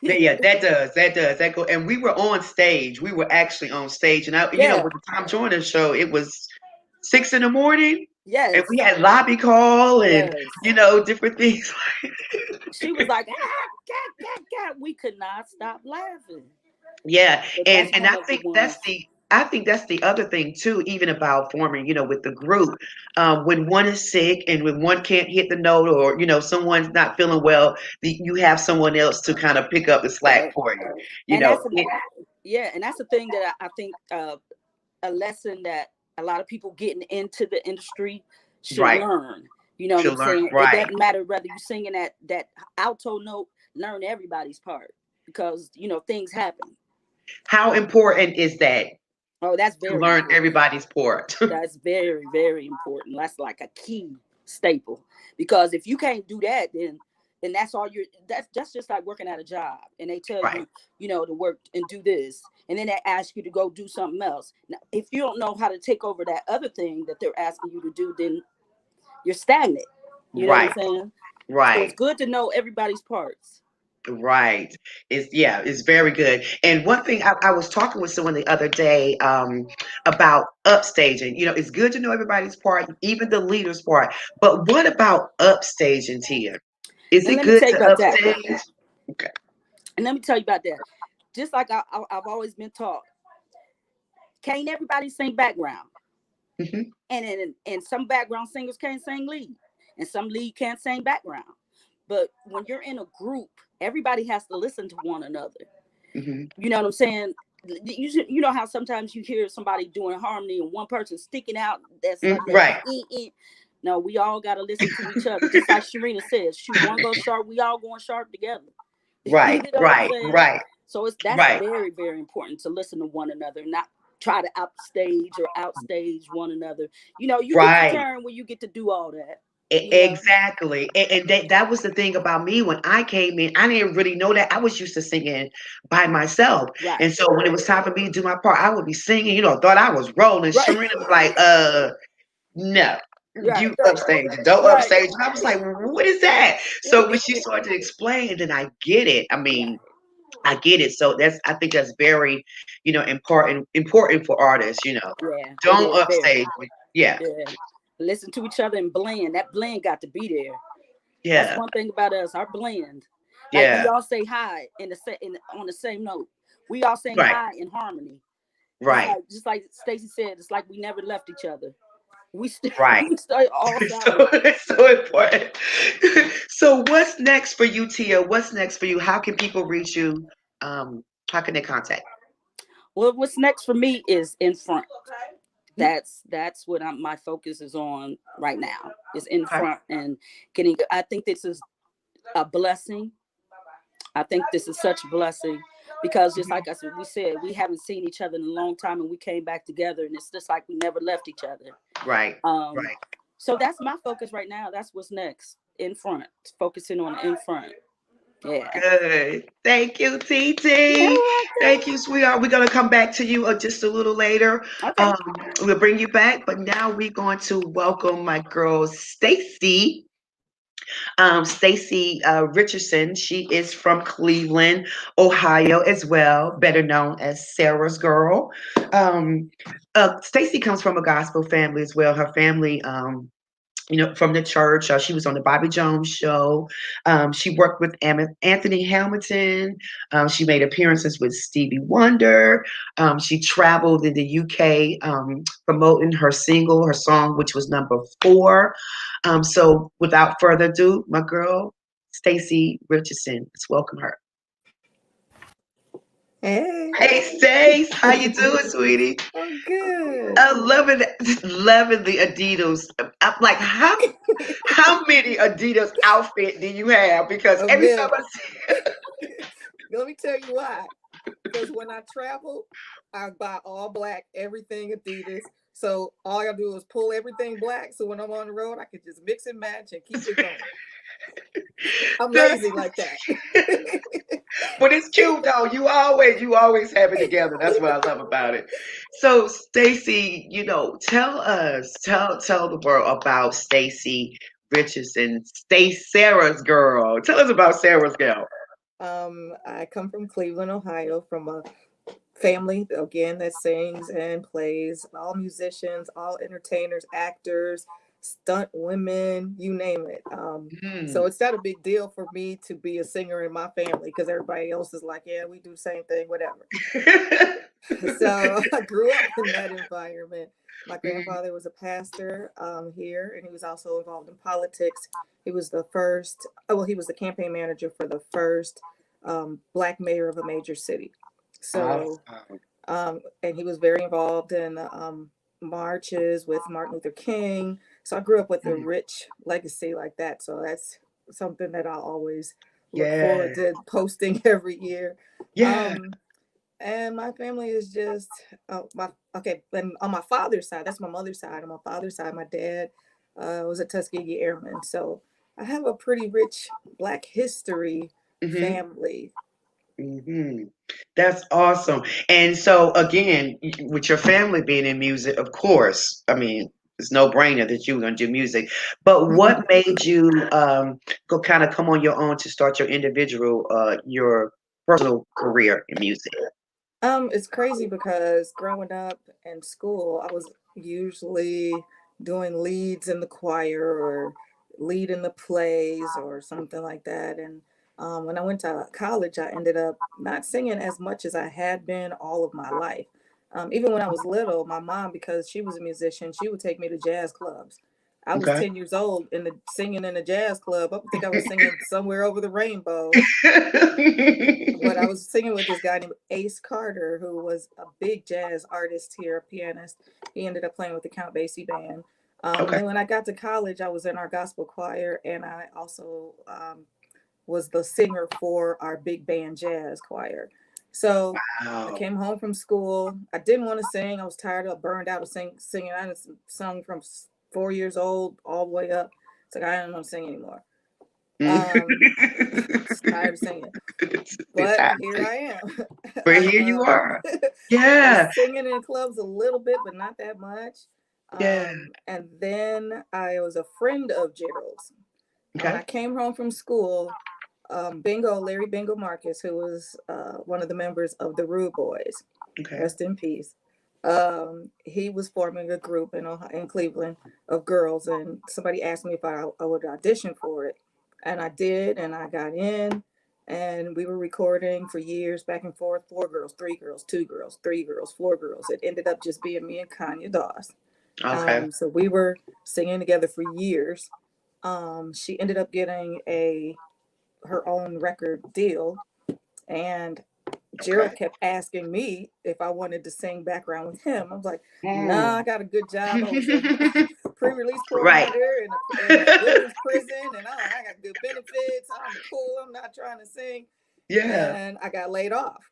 Yeah, that go. And we were on stage. We were actually on stage, and Yeah. with the Tom Jordan show, it was 6 in the morning, and we Yes. had lobby call and Yes. different things. She was like, cat, cat, cat. We could not stop laughing. Yeah, So that's and one of the ones. I think that's the other thing too, even about forming, with the group. When one is sick and when one can't hit the note, or someone's not feeling well, you have someone else to kind of pick up the slack Yeah. for you. You And know, that's and that's the thing that I think a lesson that a lot of people getting into the industry should right? learn. You know what To I'm learn, saying? It right? doesn't matter whether you singing that alto note, learn everybody's part because things happen. How important is that Oh, that's to very learn important. everybody's part? That's very, very important. That's like a key staple. Because if you can't do that, then that's all you're that's just like working at a job and they tell Right, you, to work and do this. And then they ask you to go do something else. Now, if you don't know how to take over that other thing that they're asking you to do, then you're stagnant. You know what I'm right, saying? So it's right. good to know everybody's parts. Right. It's very good. And one thing I was talking with someone the other day about upstaging. It's good to know everybody's part, even the leader's part. But what about upstaging, Tia? Is And it let me good tell you to about that. upstage? Okay. And let me tell you about that. Just like I've always been taught, can't everybody sing background? Hmm. And some background singers can't sing lead, and some lead can't sing background. But when you're in a group, everybody has to listen to one another. Hmm. You know what I'm saying? You know how sometimes you hear somebody doing harmony and one person sticking out. That's like that. Right. No, we all got to listen to each other. Just like Sharina says, shoot, one goes sharp, we all going sharp together. You Right. know what I'm Right. saying? Right. So that's Right. very, very important to listen to one another, not try to upstage or outstage one another. You get your Right. turn when you get to do all that. you know. Exactly. And that was the thing about me when I came in. I didn't really know that. I was used to singing by myself. Right. And so when it was time for me to do my part, I would be singing, thought I was rolling. Right. Sharina was like, no, Right. you upstage, don't Right. upstage. And I was like, what is that? So when she started to explain, then I get it. I Right. mean, I get it. So I think that's very, important for artists, Yeah. It don't is very. upstage. Yeah. Yeah. Listen to each other and blend. That blend got to be there. That's Yeah. one thing about us. Our blend. Like we Yeah. all say hi on the same note. We all sing Right. hi in harmony. It's Right. like just like Stacy said. It's like we never left each other. We still Right. we still all So solid. it's so important. So what's next for you, Tia? What's next for you? How can people reach you? How can they contact? Well, what's next for me is in front. That's what my focus is on right now. Is in Okay. front and getting. I think this is a blessing. I think this is such a blessing because just like I said, we said we haven't seen each other in a long time and we came back together and it's just like we never left each other. Right. Um, Right. so that's my focus right now. That's what's next. In front, focusing on in front. Yeah. Good. Thank you, You're TT. Thank welcome. you, sweetheart. We're gonna come back to you just a little later. Okay. Um, we'll bring you back, but now we're going to welcome my girl Stacy. Stacy Richardson. She is from Cleveland, Ohio, as well, better known as Sarah's girl. Um, Stacy comes from a gospel family as well. Her family. From the church. She was on the Bobby Jones show. She worked with Anthony Hamilton. She made appearances with Stevie Wonder. She traveled in the UK promoting her single, her song, which was number 4. So without further ado, my girl, Stacy Richardson, let's welcome her. Hey. Hey, Stace, how you doing, sweetie? Oh, good. I'm loving the Adidas. I'm like, how many Adidas outfit do you have? Because A every time I million. see, Let me tell you why. Because when I travel, I buy all black, everything Adidas. So all I gotta do is pull everything black. So when I'm on the road, I can just mix and match and keep it going. I'm that's, lazy like that. but it's cute though. You always have it together. That's what I love about it. So, Stacy, tell the world about Stacy Richardson, stay Sarah's girl. Tell us about Sarah's girl. I come from Cleveland, Ohio, from a family again that sings and plays, all musicians, all entertainers, actors, stunt women, you name it. So Hmm. it's not a big deal for me to be a singer in my family because everybody else is like, yeah, we do the same thing, whatever. So I grew up in that environment. My Mhm. grandfather was a pastor here, and he was also involved in politics. He was the first, well, he was the campaign manager for the first black mayor of a major city. So, Awesome. and he was very involved in marches with Martin Luther King. So I grew up with a Mm. rich legacy like that. So that's something that I always look Yeah. forward to posting every year. Yeah. Um, and my family is just my okay. And on my father's side, that's my mother's side. On my father's side, my dad was a Tuskegee Airman, so I have a pretty rich Black history Hmm. family. Hmm. That's awesome. And so again, with your family being in music, of course, I mean, it's no brainer that you were gonna do music. But what made you go kind of come on your own to start your personal career in music? It's crazy because growing up in school, I was usually doing leads in the choir or lead in the plays or something like that. And when I went to college, I ended up not singing as much as I had been all of my life. Even when I was little, my mom, because she was a musician, she would take me to jazz clubs. I was Okay. 10 years old in the singing in a jazz club. I think I was singing somewhere over the rainbow, but I was singing with this guy named Ace Carter, who was a big jazz artist here, a pianist. He ended up playing with the Count Basie band. And Okay. then when I got to college, I was in our gospel choir, and I also was the singer for our big band jazz choir. So I Wow. came home from school. I didn't want to sing. I was tired of, burned out of singing. I had sung from 4 years old all the way up. It's like, I don't want to sing anymore. Mhm. Just tired of singing. It's But happening. here I am. But here you are. I was Yeah. singing in clubs a little bit, but not that much. Yeah. And then I was a friend of Gerald's. When Okay. I came home from school, Larry Bingo Marcus, who was one of the members of the Rude Boys, Okay. rest in peace. He was forming a group in Cleveland of girls, and somebody asked me if I would audition for it, and I did, and I got in, and we were recording for years back and forth, 4 girls, 3 girls, 2 girls, 3 girls, 4 girls. It ended up just being me and Kanya Doss. Okay. So we were singing together for years. She ended up getting her own record deal, and Okay. Gerald kept asking me if I wanted to sing background with him. I was like, nah, I Mm. got a good job. I was a pre-release Right. coordinator in a women's prison, and I got good benefits. I'm cool. I'm not trying to sing. Yeah. And I got laid off.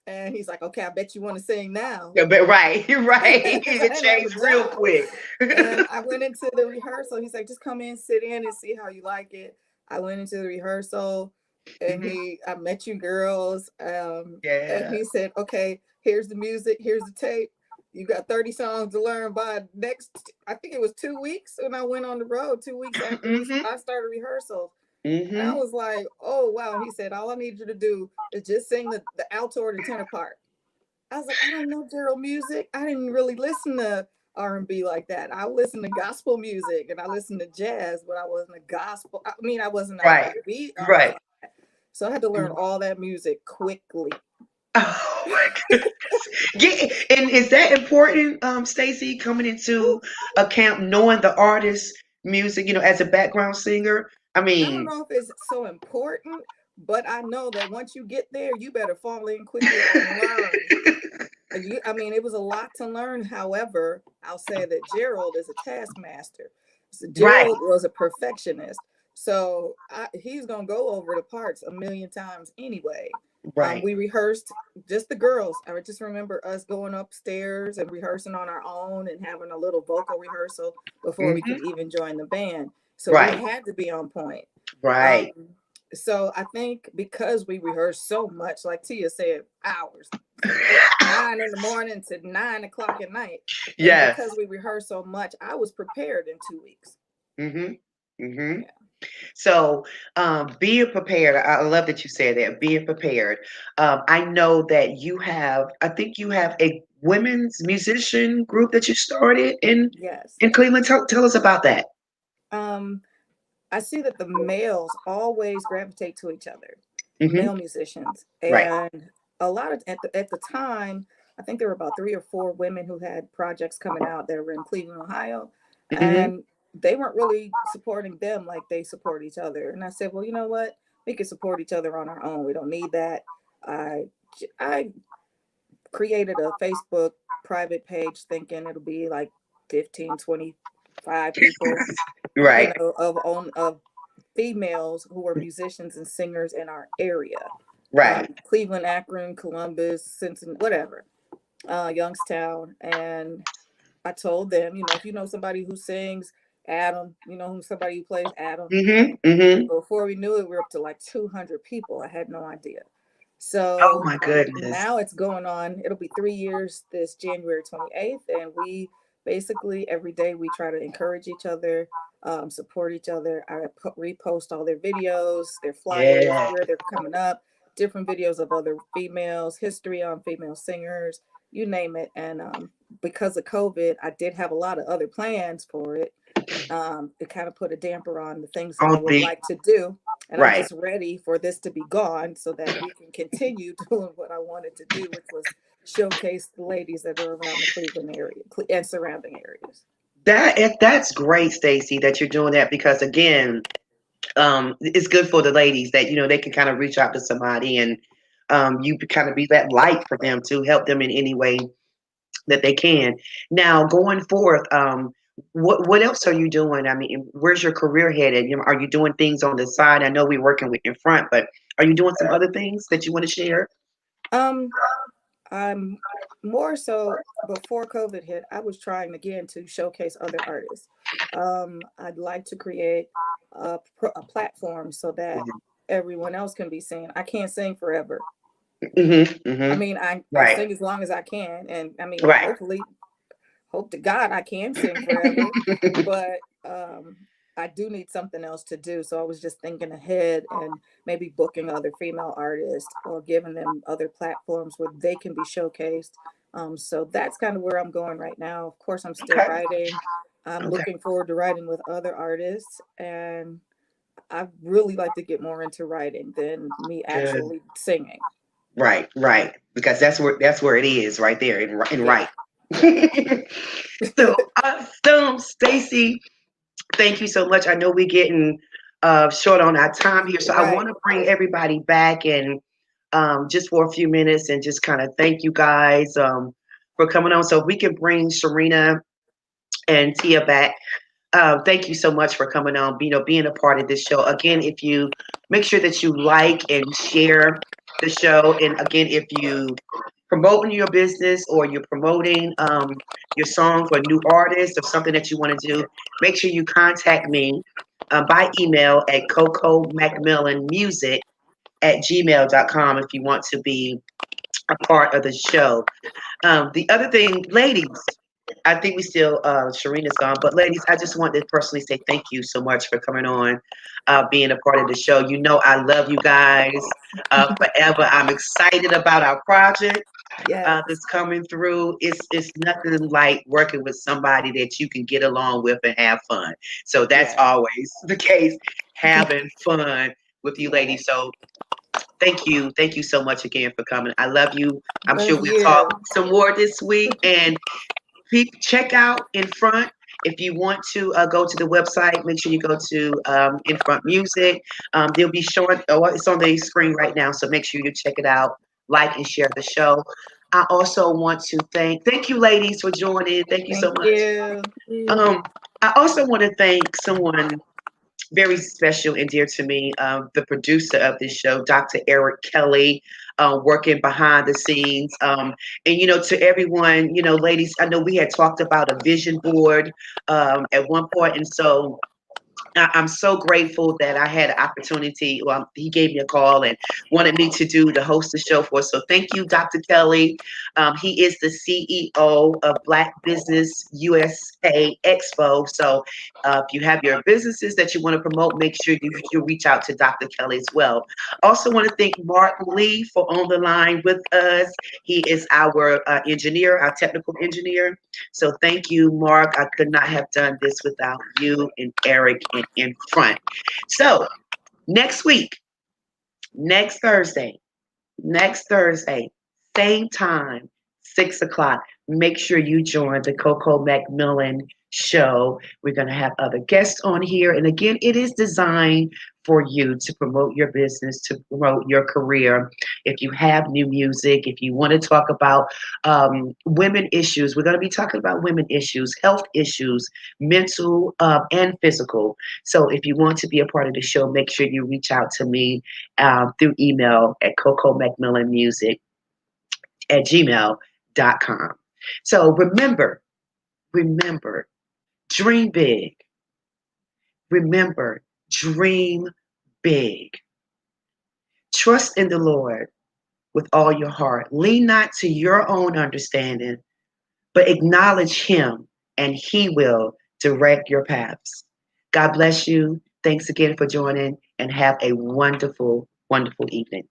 And he's like, okay, I bet you want to sing now. Yeah, but right, right. I It didn't have a changed real job. quick. And I went into the rehearsal. He's like, just come in, sit in, and see how you like it. I went into the rehearsal, and Mhm. I met you girls. And Yeah. he said, okay, here's the music, here's the tape. You got 30 songs to learn by next, I think it was 2 weeks when I went on the road, 2 weeks after Mhm. I started rehearsal. I Mhm. was like, oh, wow. He said, all I need you to do is just sing the alto or the tenor part. I was like, I don't know Gerald music. I didn't really listen to R&B like that. I listened to gospel music and I listened to jazz, but I wasn't a gospel. I mean, I wasn't an Right. R&B artist. Right. So I had to learn all that music quickly. Oh my goodness. Yeah, and is that important, Stacey, coming into account, knowing the artist's music, as a background singer? I I don't mean, know if it's so important, but I know that once you get there, you better fall in quickly and learn. I mean, it was a lot to learn. However, I'll say that Gerald is a taskmaster. So right, Gerald was a perfectionist. So he's going to go over the parts a million times anyway. right. We rehearsed, just the girls. I just remember us going upstairs and rehearsing on our own and having a little vocal rehearsal before we Mhm. could even join the band. So we Right, had to be on point. right. Um, so I think because we rehearsed so much, like Tia said, hours from 9 in the morning to 9 o'clock at night, and Yes. because we rehearsed so much, I was prepared in 2 weeks. Mhm. Mhm. Yeah. So, being prepared, I love that you said that, being prepared. I know that I think you have a women's musician group that you started Yes. in Cleveland. Tell us about that. Um, I see that the males always gravitate to each other, Hmm. male musicians, Right. and a lot of at the time, I think there were about 3 or 4 women who had projects coming out that were in Cleveland, Ohio, Hmm. and they weren't really supporting them like they support each other. And I said, well, you know what? We can support each other on our own. We don't need that. I created a Facebook private page thinking it'll be like 15, 25 people, Right. of females who were musicians and singers in our area. Right. Cleveland, Akron, Columbus, Cincinnati, whatever, Youngstown. And I told them, if you know somebody who sings, Adam, somebody who plays Adam. Hmm. Hmm. Before we knew it, we were up to like 200 people. I had no idea. Oh So my goodness. now it's going on. It'll be 3 years this January 28th. And we basically every day we try to encourage each other, support each other. I repost all their videos, their flyers, Yeah. where they're coming up, different videos of other females, history on female singers, you name it. And because of COVID, I did have a lot of other plans for it. It kind of put a damper on the things that I On would the like to do. And I'm right. just ready for this to be gone so that we can continue doing what I wanted to do, which was showcase the ladies that are around the Cleveland area and surrounding areas. That's great, Stacey, that you're doing that because again, it's good for the ladies that they can kind of reach out to somebody and you kind of be that light for them to help them in any way that they can. Now, going forth, what else are you doing? I mean, where's your career headed? Are you doing things on the side? I know we're working with in front, but are you doing some other things that you want to share? Um, I'm more so before COVID hit, I was trying again to showcase other artists. I'd like to create a platform so that everyone else can be seen. I can't sing forever. Mm-hmm. I Mm-hmm. mean, I Right. sing as long as I can, and I mean, Right. hopefully, hope to God I can sing forever. But I do need something else to do. So I was just thinking ahead and maybe booking other female artists or giving them other platforms where they can be showcased. So that's kind of where I'm going right now. Of course, I'm still Okay. writing. I'm Okay. looking forward to writing with other artists, and I really like to get more into writing than me Good. actually singing. Right. Right. Because that's where it is right there in Yeah, right. yeah. So awesome, Stacy. Thank you so much. I know we're getting short on our time here, so I want Right. to bring everybody back and just for a few minutes and just kind of thank you guys for coming on. So if we can bring Sharina and Tia back. Thank you so much for coming on, being a part of this show. Again, if you make sure that you like and share the show, and again, if you promoting your business or you're promoting your song for new artists or something that you want to do, make sure you contact me by email at Coco McMillan Music at gmail.com if you want to be a part of the show. The other thing, ladies, I think we still, Sharina's gone, but ladies, I just want to personally say thank you so much for coming on, being a part of the show. You know, I love you guys forever. I'm excited about our project Yes. that's coming through. It's nothing like working with somebody that you can get along with and have fun. So that's Yeah. always the case, having fun with you Right. ladies. So thank you so much again for coming. I love you. I'm sure Love we'll talk you. some more this week. And check out In Front. If you want to go to the website, make sure you go to In Front Music. They'll be showing, oh, it's on the screen right now, so make sure you check it out, like and share the show. I also want to thank you, ladies, for joining. Thank you so Thank much. you. Um, I also want to thank someone very special and dear to me, the producer of this show, Dr. Eric Kelly, working behind the scenes. And, to everyone, ladies, I know we had talked about a vision board at one point, and so I'm so grateful that I had an opportunity. Well, he gave me a call and wanted me to host the show for us. So thank you, Dr. Kelly. He is the CEO of Black Business USA Expo. So if you have your businesses that you want to promote, make sure you reach out to Dr. Kelly as well. Also want to thank Mark Lee for on the line with us. He is our engineer, our technical engineer. So thank you, Mark. I could not have done this without you and Eric and In Front. So next week, next Thursday, same time, 6 o'clock. Make sure you join the Coco McMillan show. We're going to have other guests on here. And again, it is designed for you to promote your business, to promote your career. If you have new music, if you want to talk about women issues, we're going to be talking about women issues, health issues, mental and physical. So if you want to be a part of the show, make sure you reach out to me through email at cocomcmillanmusic at gmail.com. So remember, dream big. Remember, dream big. Trust in the Lord with all your heart. Lean not to your own understanding, but acknowledge Him, and He will direct your paths. God bless you. Thanks again for joining, and have a wonderful, wonderful evening.